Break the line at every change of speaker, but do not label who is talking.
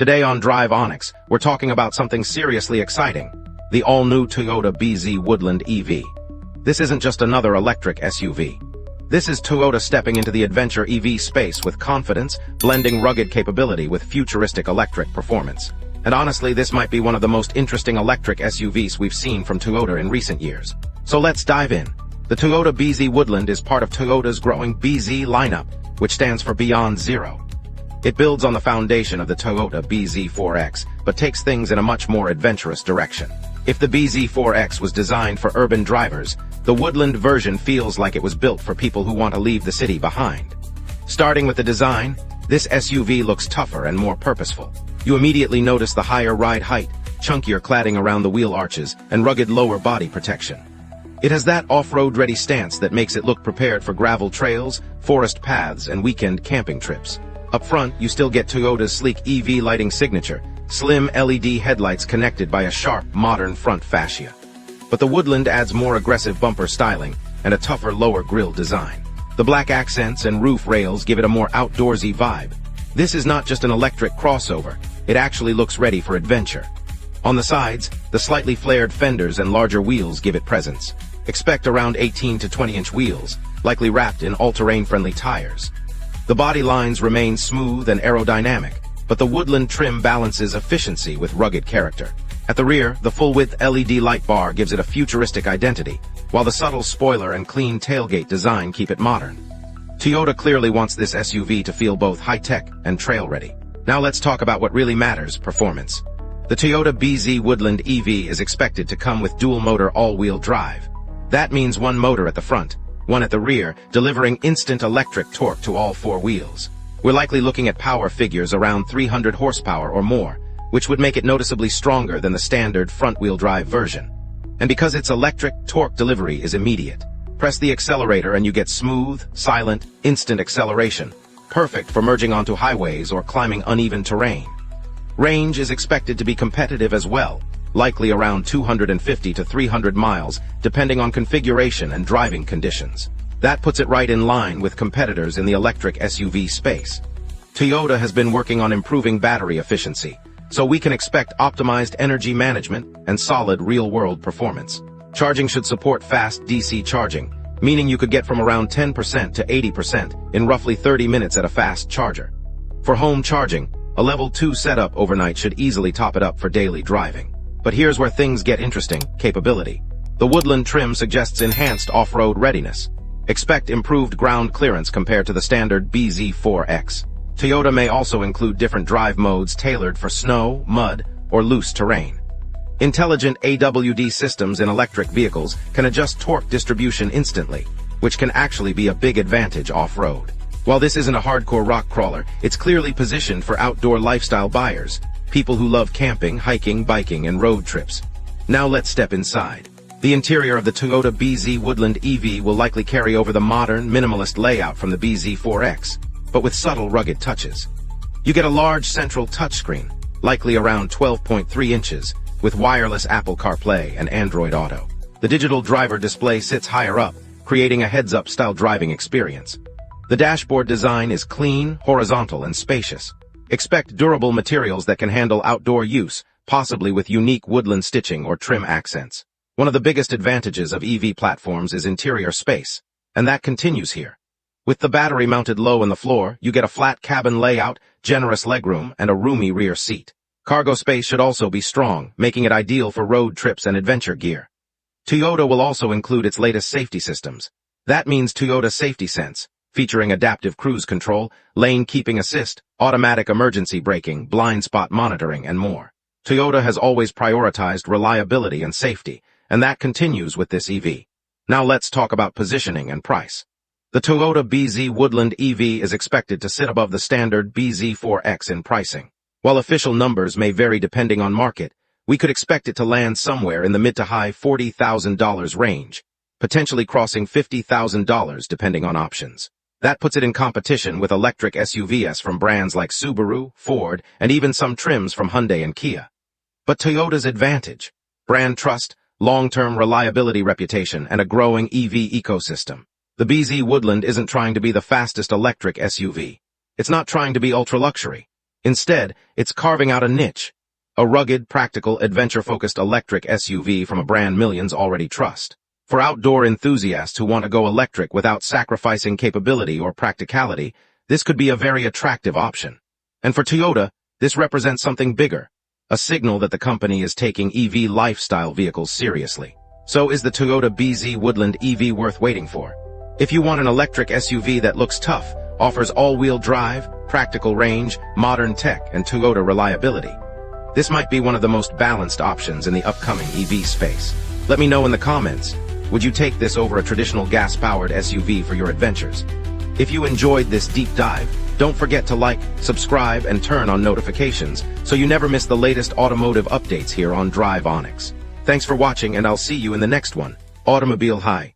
Today on Drive Onix, we're talking about something seriously exciting, the all-new Toyota BZ Woodland EV. This isn't just another electric SUV. This is Toyota stepping into the adventure EV space with confidence, blending rugged capability with futuristic electric performance. And honestly, this might be one of the most interesting electric SUVs we've seen from Toyota in recent years. So let's dive in. The Toyota BZ Woodland is part of Toyota's growing BZ lineup, which stands for Beyond Zero. It builds on the foundation of the Toyota BZ4X, but takes things in a much more adventurous direction. If the BZ4X was designed for urban drivers, the Woodland version feels like it was built for people who want to leave the city behind. Starting with the design, this SUV looks tougher and more purposeful. You immediately notice the higher ride height, chunkier cladding around the wheel arches, and rugged lower body protection. It has that off-road ready stance that makes it look prepared for gravel trails, forest paths, and weekend camping trips. Up front, you still get Toyota's sleek EV lighting signature, slim LED headlights connected by a sharp, modern front fascia. But the Woodland adds more aggressive bumper styling and a tougher lower grille design. The black accents and roof rails give it a more outdoorsy vibe. This is not just an electric crossover, it actually looks ready for adventure. On the sides, the slightly flared fenders and larger wheels give it presence. Expect around 18 to 20-inch wheels, likely wrapped in all-terrain-friendly tires. The body lines remain smooth and aerodynamic, but the Woodland trim balances efficiency with rugged character. At the rear, the full-width LED light bar gives it a futuristic identity, while the subtle spoiler and clean tailgate design keep it modern. Toyota clearly wants this SUV to feel both high-tech and trail-ready. Now let's talk about what really matters, performance. The Toyota BZ Woodland EV is expected to come with dual-motor all-wheel drive. That means one motor at the front, one at the rear, delivering instant electric torque to all four wheels. We're likely looking at power figures around 300 horsepower or more, which would make it noticeably stronger than the standard front-wheel drive version. And because it's electric, torque delivery is immediate. Press the accelerator and you get smooth, silent, instant acceleration, perfect for merging onto highways or climbing uneven terrain. Range is expected to be competitive as well, likely around 250 to 300 miles, depending on configuration and driving conditions. That puts it right in line with competitors in the electric SUV space. Toyota has been working on improving battery efficiency, so we can expect optimized energy management and solid real-world performance. Charging should support fast DC charging, meaning you could get from around 10% to 80% in roughly 30 minutes at a fast charger. For home charging, a level 2 setup overnight should easily top it up for daily driving. But here's where things get interesting: capability. The Woodland trim suggests enhanced off-road readiness. Expect improved ground clearance compared to the standard BZ4X. Toyota may also include different drive modes tailored for snow, mud, or loose terrain. Intelligent AWD systems in electric vehicles can adjust torque distribution instantly, which can actually be a big advantage off-road. While this isn't a hardcore rock crawler, it's clearly positioned for outdoor lifestyle buyers, people who love camping, hiking, biking, and road trips. Now let's step inside. The interior of the Toyota BZ Woodland EV will likely carry over the modern, minimalist layout from the BZ4X, but with subtle, rugged touches. You get a large central touchscreen, likely around 12.3 inches, with wireless Apple CarPlay and Android Auto. The digital driver display sits higher up, creating a heads-up style driving experience. The dashboard design is clean, horizontal, and spacious. Expect durable materials that can handle outdoor use, possibly with unique Woodland stitching or trim accents. One of the biggest advantages of EV platforms is interior space, and that continues here. With the battery mounted low on the floor, you get a flat cabin layout, generous legroom, and a roomy rear seat. Cargo space should also be strong, making it ideal for road trips and adventure gear. Toyota will also include its latest safety systems. That means Toyota Safety Sense, featuring adaptive cruise control, lane keeping assist, automatic emergency braking, blind spot monitoring, and more. Toyota has always prioritized reliability and safety, and that continues with this EV. Now let's talk about positioning and price. The Toyota BZ Woodland EV is expected to sit above the standard BZ4X in pricing. While official numbers may vary depending on market, we could expect it to land somewhere in the mid to high $40,000 range, potentially crossing $50,000 depending on options. That puts it in competition with electric SUVs from brands like Subaru, Ford, and even some trims from Hyundai and Kia. But Toyota's advantage: brand trust, long-term reliability reputation, and a growing EV ecosystem. The BZ Woodland isn't trying to be the fastest electric SUV. It's not trying to be ultra-luxury. Instead, it's carving out a niche. A rugged, practical, adventure-focused electric SUV from a brand millions already trust. For outdoor enthusiasts who want to go electric without sacrificing capability or practicality, this could be a very attractive option. And for Toyota, this represents something bigger, a signal that the company is taking EV lifestyle vehicles seriously. So is the Toyota BZ Woodland EV worth waiting for? If you want an electric SUV that looks tough, offers all-wheel drive, practical range, modern tech, and Toyota reliability, this might be one of the most balanced options in the upcoming EV space. Let me know in the comments, would you take this over a traditional gas-powered SUV for your adventures? If you enjoyed this deep dive, don't forget to like, subscribe, and turn on notifications so you never miss the latest automotive updates here on Drive Onix. Thanks for watching, and I'll see you in the next one. Automobile High.